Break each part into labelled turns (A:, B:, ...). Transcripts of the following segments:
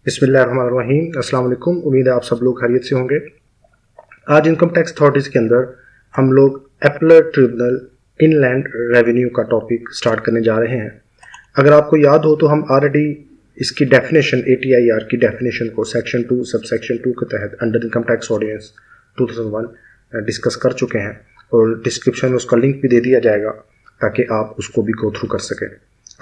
A: बिस्मिल्लाहिर्रहमानिर्रहीम, अस्सलाम वालेकुम। उम्मीद है आप सब लोग खैरियत से होंगे। आज इनकम टैक्स अथॉरिटीज़ के अंदर हम लोग एपलेट ट्रिब्यूनल इनलैंड रेवेन्यू का टॉपिक स्टार्ट करने जा रहे हैं। अगर आपको याद हो तो हम ऑलरेडी इसकी डेफिनेशन ATIR की डेफिनेशन को सेक्शन 2 सबसेक्शन 2 के तहत under income tax ordinance 2001 discuss कर चुके हैं और डिस्क्रिप्शन में उसका लिंक भी दे दिया जाएगा ताकि आप उसको भी गो थ्रू कर सकें।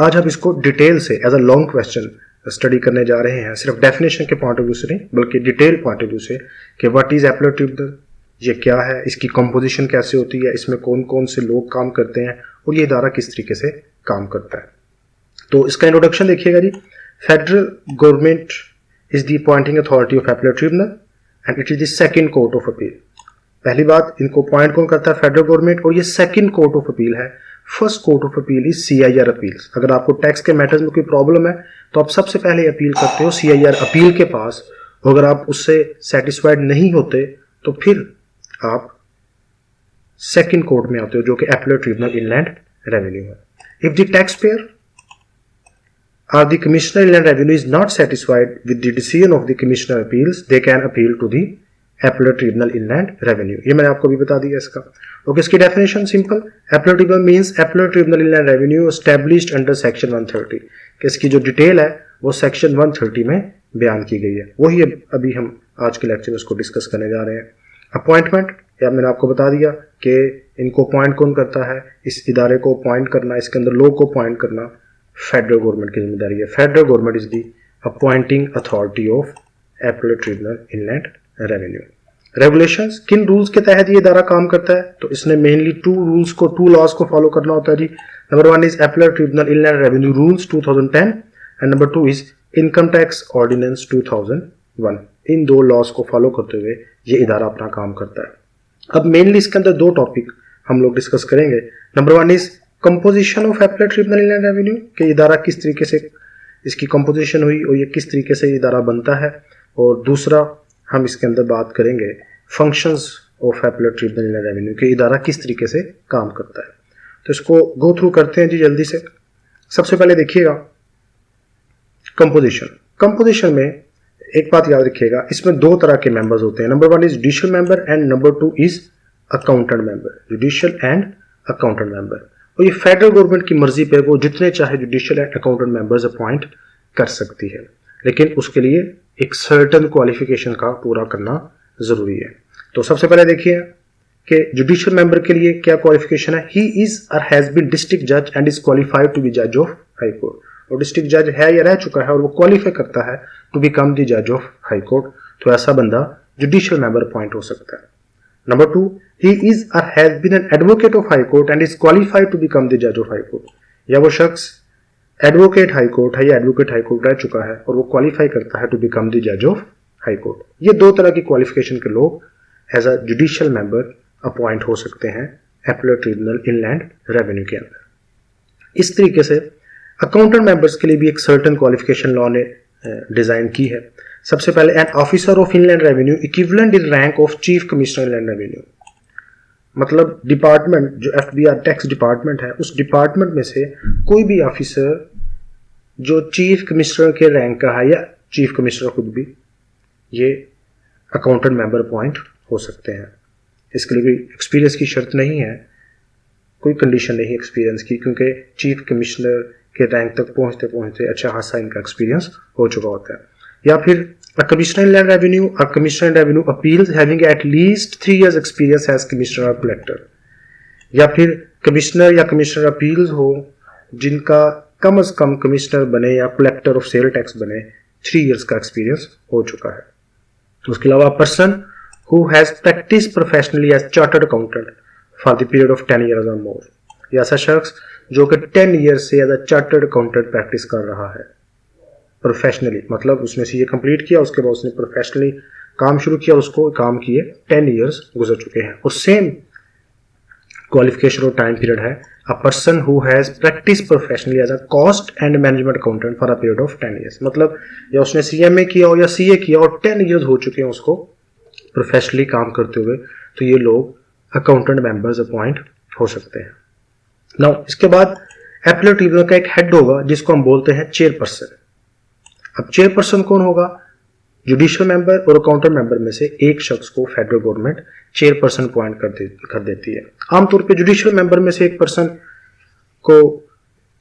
A: आज हम इसको डिटेल से as a long question study करने जा रहे हैं, सिर्फ डेफिनेशन के पॉइंट ऑफ व्यू से नहीं बल्कि डिटेल पॉइंट ऑफ व्यू से कि व्हाट इज एपलेट ट्रिब्यूनल, ये क्या है, इसकी कंपोजिशन कैसे होती है, इसमें कौन कौन से लोग काम करते हैं और ये इदारा किस तरीके से काम करता है। तो इसका इंट्रोडक्शन देखिएगा जी। Federal government is the appointing authority of appellate tribunal and it is the second court of appeal. पहली बात, इनको अपॉइंट कौन करता है? फेडरल गवर्नमेंट, और ये सेकंड कोर्ट ऑफ अपील है। First court of appeal is CIR appeals. अगर आपको टैक्स के मैटर्स में कोई प्रॉब्लम है तो आप सबसे पहले अपील करते हो CIR अपील के पास। अगर आप उससे सेटिस्फाइड नहीं होते तो फिर आप सेकंड कोर्ट में आते हो जो कि एपलेट ट्रिब्यूनल इनलैंड रेवेन्यू है। If the tax payer or the Commissioner Inland Revenue is not satisfied with the decision of the Commissioner Appeals, they can appeal to the Appellate Tribunal Inland Revenue। ये मैंने आपको भी बता दिया इसका। Okay, इसकी definition simple. Appellate Tribunal means Appellate Tribunal Inland Revenue established under Section 130। कि इसकी जो डिटेल है वो सेक्शन 130 में बयान की गई है। वही अभी हम आज के लेक्चर में इसको डिस्कस करने जा रहे हैं। अपॉइंटमेंट, या मैंने आपको बता दिया कि इनको अपॉइंट कौन करता है। इस इदारे को अपॉइंट करना, इसके अंदर लोग को अपॉइंट करना फेडरल गवर्नमेंट की जिम्मेदारी है। Federal government is the appointing authority of appellate tribunal inland revenue. Regulations, किन रूल्स के तहत ये इदारा काम करता है? तो इसने मेनली टू लॉज को फॉलो करना होता है जी। Number 1 is appellate tribunal inland revenue rules 2010 and number 2 is income tax ordinance 2001। इन दो लॉज को फॉलो करते हुए ये इदारा अपना काम करता है। अब मेनली इसके अंदर दो टॉपिक हम लोग डिस्कस करेंगे। Number 1 is composition of appellate tribunal inland revenue, कि इदारा किस तरीके से इसकी कंपोजिशन हुई और ये किस तरीके से इदारा बनता है। और दूसरा हम इसके अंदर बात करेंगे functions of appellate tribunal inland revenue, कि इदारा किस तरीके से काम करता है। तो इसको गो थ्रू करते हैं जी जल्दी से। सबसे पहले देखिएगा कंपोजिशन में एक बात याद रखिएगा, इसमें दो तरह के मेंबर्स होते हैं। Number 1 is judicial member and number 2 is accountant member. Judicial and accountant member, और ये फेडरल गवर्नमेंट की मर्जी पे वो जितने चाहे judicial and accountant members appoint कर सकती है, लेकिन उसके लिए एक सर्टेन क्वालिफिकेशन का पूरा करना जरूरी है। तो सबसे पहले देखिए कि जुडिशियल मेंबर के लिए क्या क्वालिफिकेशन है। ही इज और हैज बीन डिस्ट्रिक्ट जज and is qualified to be जज ऑफ हाई कोर्ट। और डिस्ट्रिक्ट जज है या रह चुका है और वो क्वालिफाई करता है टू बिकम द जज ऑफ हाई कोर्ट, तो ऐसा बंदा जुडिशियल मेंबर अपॉइंट हो सकता है। Number 2, he is or has been an advocate of High Court and is qualified to become the judge of High Court। या वो शख्स एडवोकेट हाई कोर्ट है या एडवोकेट हाई कोर्ट रह चुका है और वो क्वालिफाई करता है टू बिकम द जज ऑफ हाई कोर्ट। ये दो तरह की क्वालिफिकेशन के लोग as a judicial member appoint हो सकते हैं एपलेट ट्रिब्यूनल इनलैंड रेवेन्यू के अंदर। इस तरीके से अकाउंटेंट मेंबर्स के लिए भी एक सर्टेन क्वालिफिकेशन लॉ ने डिजाइन की है। सबसे पहले an officer of inland revenue equivalent in rank of chief commissioner inland revenue. मतलब डिपार्टमेंट जो FBR टैक्स डिपार्टमेंट है उस डिपार्टमेंट में से कोई भी ऑफिसर जो चीफ कमिश्नर के रैंक का है या चीफ कमिश्नर खुद भी, ये अकाउंटेंट मेंबर अपॉइंट हो सकते हैं। इसके लिए कोई एक्सपीरियंस की शर्त नहीं है, कोई कंडीशन नहीं एक्सपीरियंस की, क्योंकि चीफ कमिश्नर के रैंक तक पहुंचते पहुंचते अच्छा खासा इनका एक्सपीरियंस हो चुका होता है। या फिर a commissioner inland revenue or commissioner in revenue appeals having at least 3 years experience as commissioner or collector। या फिर कमिश्नर या कमिश्नर अपील्स हो जिनका कम से कम कमिश्नर बने या कलेक्टर ऑफ सेल टैक्स बने 3 इयर्स का एक्सपीरियंस हो चुका है। उसके अलावा person who has practice professionally as chartered accountant for the period of 10 years और मोर। या ऐसा शख्स जो कि 10 years से as a chartered accountant practice कर रहा है प्रोफेशनली, मतलब उसने CA कंप्लीट किया, उसके बाद उसने प्रोफेशनली काम शुरू किया, उसको काम किए 10 years गुजर चुके हैं। और सेम क्वालिफिकेशन और टाइम पीरियड है a person who has practice professionally as a cost and management accountant for a period of 10 years। मतलब या उसने CMA किया हो या CA किया और 10 years हो चुके हैं उसको प्रोफेशनली काम करते हुए, तो ये लोग अकाउंटेंट मेंबर्स अपॉइंट हो सकते हैं। नाउ इसके बाद एपलेट ट्रिब्यूनल का एक हेड होगा जिसको हम बोलते हैं चेयरपर्सन। अब चेयरपर्सन कौन होगा? जुडिशियल मेंबर और अकाउंटेंट मेंबर में से एक शख्स को फेडरल गवर्नमेंट चेयरपर्सन अपॉइंट कर देती है। आमतौर पे जुडिशियल मेंबर में से एक पर्सन को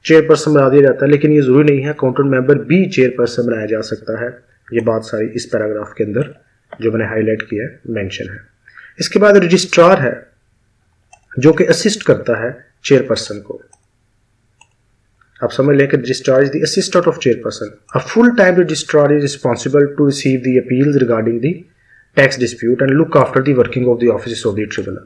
A: चेयरपर्सन बना दिया जाता है, लेकिन ये जरूरी नहीं है, अकाउंटेंट मेंबर भी चेयरपर्सन बनाया जा सकता है। ये बात सारी इस पैराग्राफ के अंदर जो मैंने हाईलाइट किया है मेंशन है। इसके बाद रजिस्ट्रार है जो कि असिस्ट करता है चेयरपर्सन को। आप समझ लें कि registrar is the assistant of chairperson. A full time registrar is responsible to receive the appeals regarding the tax dispute and look after the working of the office of the tribunal.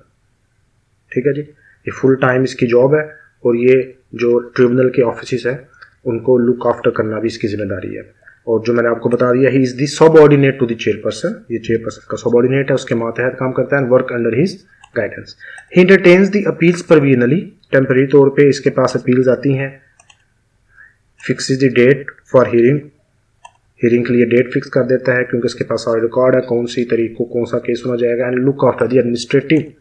A: ठीक है जी, ये full time इसकी job है और ये जो tribunal के office हैं उनको लुक आफ्टर करना भी इसकी जिम्मेदारी है। और जो मैंने आपको बता दिया, he is the subordinate to the chairperson, ये चेयरपर्सन का सबऑर्डिनेट है, उसके मातहत काम करता है, work under his guidance. He entertains the appeals provisionally, temporary तौर पे इसके पास अपील्स आती हैं। Fix the date for hearing, hearing के लिए डेट फिक्स कर देता है क्योंकि इसके पास सारे रिकॉर्ड है कौन सी तारीख को कौन सा केस सुना जाएगा। And look after the administrative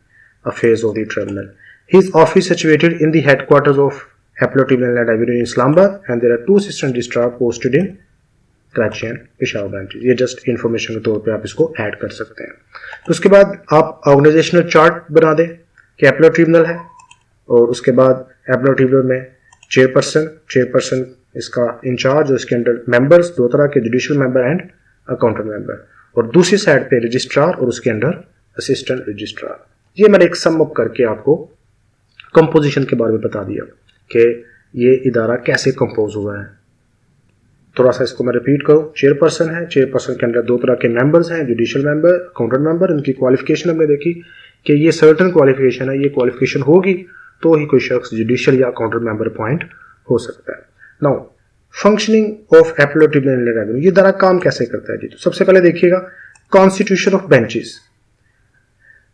A: affairs of the tribunal. His office situated in the headquarters of Appellate Tribunal Inland Revenue in Islamabad, and there are 2 assistant registrars posted in Karachi and Peshawar branches. ये just information के तौर पे आप इसको add कर सकते हैं। तो उसके बाद आप ऑर्गेनाइजेशनल चार्ट बना दें कि एपलेट ट्रिब्यूनल है, और उसके बाद एपलेट ट्रिब्यूनल में चेयरपर्सन इसका इंचार्ज, और इसके अंडर मेंबर्स 2 तरह के, judicial member and accountant member, और दूसरी साइड पे रजिस्ट्रार और उसके अंडर असिस्टेंट रजिस्ट्रार। ये मैंने एक सम अप करके आपको कंपोजिशन के बारे में बता दिया कि ये इदारा कैसे कंपोज हुआ है। थोड़ा सा इसको मैं रिपीट करूं, चेयरपर्सन है, चेयरपर्सन के अंदर 2 तरह के मेंबर्स हैं, जुडिशियल मेंबर, अकाउंटेंट मेंबर। इनकी क्वालिफिकेशन हमने देखी कि ये सर्टेन क्वालिफिकेशन है, ये क्वालिफिकेशन होगी तो ही कोई शख्स जुडिशियल या अकाउंटेंट मेंबर अपॉइंट हो सकता है। Now functioning of appellate tribunal inland revenue, ये इदारा काम कैसे करता है जी? तो सबसे पहले देखिएगा constitution of benches.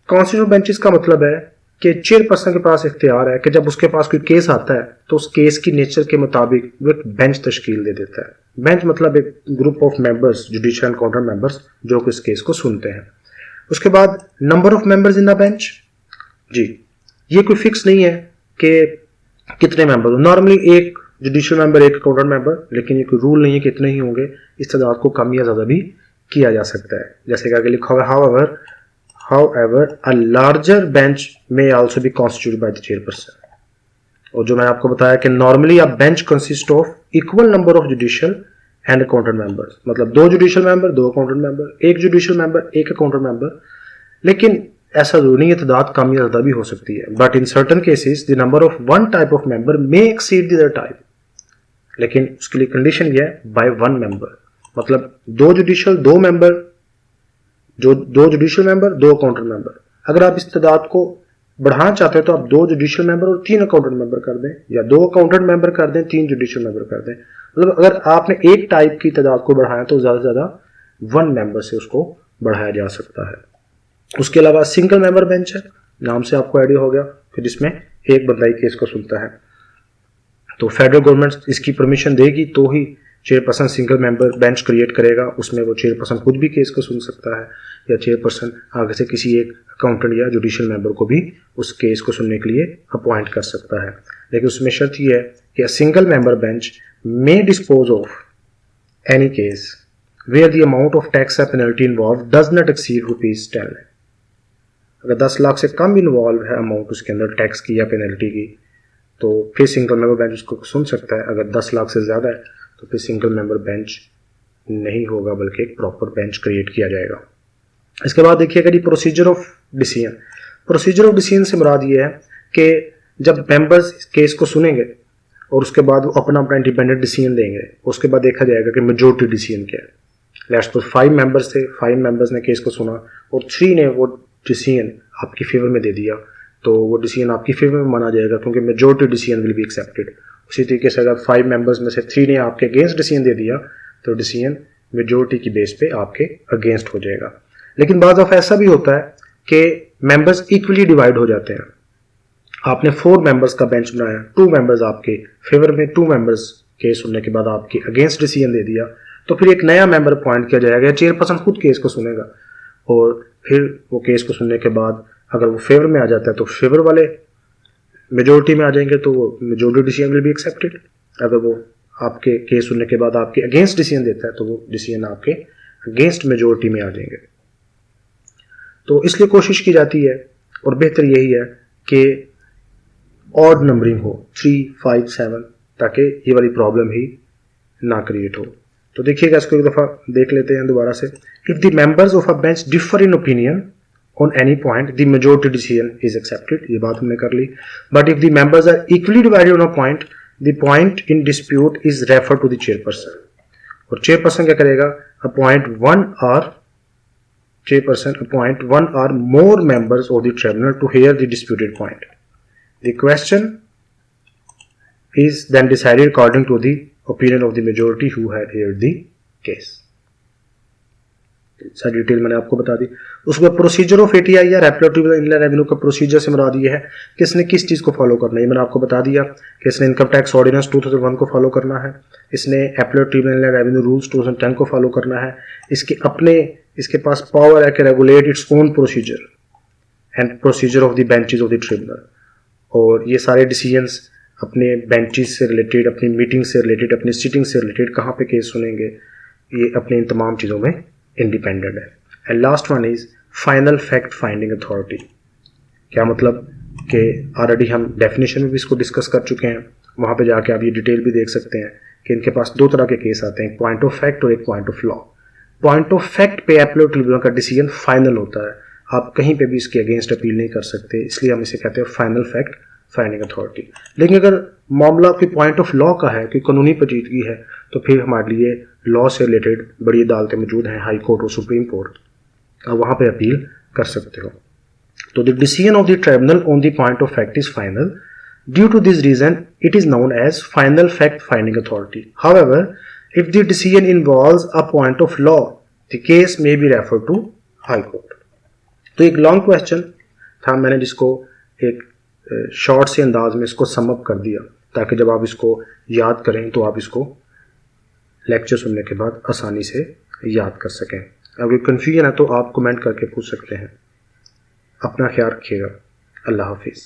A: Constitution of benches का मतलब है कि चेयरपर्सन के पास इख्तियार है कि जब उसके पास कोई केस आता है तो उस केस की नेचर के मुताबिक वो एक बेंच तश्कील दे देता है। बेंच मतलब एक group of members, judicial and accountant members, जो कि इस केस को सुनते हैं। उसके बाद number of members in the bench, जी ये कोई फिक्स नहीं है कि कितने मेंबर, नॉर्मली एक जुडिशियल मेंबर एक अकाउंटेंट मेंबर, लेकिन ये कोई रूल नहीं है कि इतने ही होंगे। इस तादाद को कम या ज़्यादा भी किया जा सकता है। जैसे कि आगे लिखा हुआ है, however a larger bench may also be constituted by the chairperson। और जो मैंने आपको बताया कि normally a bench consist of equal number of judicial and accountant members, मतलब 2 judicial member 2 accountant member, 1 judicial member 1 accountant member. लेकिन ऐसा जरूरी नहीं है, तादाद कम या ज्यादा भी हो सकती है। But in certain cases the number of one type of member may exceed the other type, लेकिन उसके लिए कंडीशन यह है बाय 1 मेंबर, मतलब 2 जुडिशियल 2 मेंबर, जो 2 जुडिशियल मेंबर 2 अकाउंटेंट मेंबर। अगर आप इस तादाद को बढ़ाना चाहते हैं तो आप 2 जुडिशियल मेंबर और 3 अकाउंटेंट मेंबर कर दें, या 2 अकाउंटेंट मेंबर कर दें 3 जुडिशियल मेंबर कर दें। मतलब अगर आपने एक टाइप की तादाद को बढ़ाया तो ज्यादा से ज्यादा 1 मेंबर से उसको बढ़ाया जा सकता है। उसके अलावा सिंगल मेंबर बेंच है, नाम से आपको आइडिया हो गया, फिर इसमें एक बंदा ही केस को सुनता है। तो फेडरल गवर्नमेंट इसकी परमिशन देगी तो ही chairperson single member bench create करेगा। उसमें वो चेयरपर्सन खुद भी केस को सुन सकता है, या चेयरपर्सन आगे से किसी एक अकाउंटेंट या जुडिशियल मेंबर को भी उस केस को सुनने के लिए अपॉइंट कर सकता है। लेकिन उसमें शर्त यह है कि a single member bench may dispose of any case where the amount of tax या penalty involved does not exceed ₹10 lakh. अगर 10 लाख से कम इन्वॉल्व है अमाउंट उसके अंदर टैक्स की या पेनल्टी की, तो फिर सिंगल मेंबर बेंच उसको सुन सकता है। अगर 10 लाख से ज़्यादा है तो फिर सिंगल मेंबर बेंच नहीं होगा, बल्कि एक प्रॉपर बेंच क्रिएट किया जाएगा। इसके बाद देखिएगा जी procedure of decision. Procedure of decision से मुराद ये है कि जब मेंबर्स केस को सुनेंगे और उसके बाद वो अपना इंडिपेंडेंट डिसीजन देंगे, उसके बाद देखा जाएगा कि मेजॉरिटी डिसीजन क्या है। लेट्स सपोज 5 मेंबर्स थे, 5 मेंबर्स ने केस को सुना और 3 ने वो डिसीजन आपकी फेवर में दे दिया, तो वो डिसीजन आपकी फेवर में माना जाएगा क्योंकि majority decision will be accepted. उसी तरीके से अगर 5 मेंबर्स में से 3 ने आपके अगेंस्ट डिसीजन दे दिया तो डिसीजन मेजॉरिटी की बेस पे आपके अगेंस्ट हो जाएगा। लेकिन बाद ऑफ ऐसा भी होता है कि मेंबर्स इक्वली डिवाइड हो जाते हैं। आपने 4 मेंबर्स का बेंच बनाया, 2 मेंबर्स आपके फेवर में, 2 मेंबर्स केस सुनने के बाद आपके अगेंस्ट डिसीजन दे दिया, तो फिर एक नया मेंबर अपॉइंट किया जाएगा। चेयरपर्सन खुद केस को सुनेगा और फिर वो केस को सुनने के बाद अगर वो फेवर में आ जाता है तो फेवर वाले मेजोरिटी में आ जाएंगे, तो वो majority decision will be accepted. अगर वो आपके केस सुनने के बाद आपके अगेंस्ट डिसीजन देता है तो वो डिसीजन आपके अगेंस्ट मेजोरिटी में आ जाएंगे। तो इसलिए कोशिश की जाती है और बेहतर यही है कि ऑड नंबरिंग हो 3, 5, 7, ताकि ये वाली प्रॉब्लम ही ना क्रिएट हो। तो देखिएगा, इसको एक दफ़ा देख लेते हैं दोबारा से। If the members of a bench differ in opinion on any point the majority decision is accepted, ये बात हमने कर ली। But if the members are equally divided on a point the point in dispute is refer to the chairperson, और chairperson क्या करेगा, appoint one or more members of the tribunal to hear the disputed point. The question is then decided according to the opinion of the majority who had heard the case. सारी detail मैंने आपको बता दी। उसके बाद procedure of ATIR appellate tribunal inland revenue का procedure से मुराद ये है कि इसने किस चीज़ को फॉलो करना है। ये मैंने आपको बता दिया कि इसने इनकम टैक्स ऑर्डिनेंस 2001 को फॉलो करना है, इसने appellate tribunal inland revenue rules 2010 को फॉलो करना है, इसके पास पावर है कि regulate its own procedure and procedure of the benches of the tribunal, और ये सारे डिसीजंस अपने बेंचेस से रिलेटेड, अपनी मीटिंग से रिलेटेड, अपनी सिटिंग से रिलेटेड, कहाँ पे केस सुनेंगे, ये अपने इन तमाम चीज़ों में इंडिपेंडेंट है। And last one is final fact finding authority. क्या मतलब कि ऑलरेडी हम डेफिनेशन में भी इसको डिस्कस कर चुके हैं, वहाँ पे जाके आप ये डिटेल भी देख सकते हैं कि इनके पास दो तरह के केस आते हैं, एक पॉइंट ऑफ फैक्ट और एक point of law. Point of fact पे एपलेट ट्रिब्यूनल का डिसीजन फाइनल होता है, आप कहीं पे भी इसके अगेंस्ट अपील नहीं कर सकते, इसलिए हम इसे कहते हैं फाइनल फैक्ट फाइंडिंग अथॉरिटी। लेकिन अगर मामला कोई पॉइंट ऑफ लॉ का है, कोई कानूनी पेचीदगी है, तो फिर हमारे लिए लॉ से रिलेटेड बड़ी अदालतें मौजूद हैं, हाई कोर्ट और सुप्रीम कोर्ट, आप वहाँ पे अपील कर सकते हो। तो the decision of the tribunal on the point of fact is final. Due to this reason it is known as final fact finding authority. However, if the decision involves a point of law, the case may be referred to high court. तो एक long question था, मैंने जिसको एक short से अंदाज में इसको सम अप कर दिया ताकि जब आप इसको याद करें तो आप इसको लेक्चर सुनने के बाद आसानी से याद कर सकें। अगर कन्फ्यूजन है तो आप कमेंट करके पूछ सकते हैं। अपना ख्याल रखिएगा। अल्लाह हाफिज़।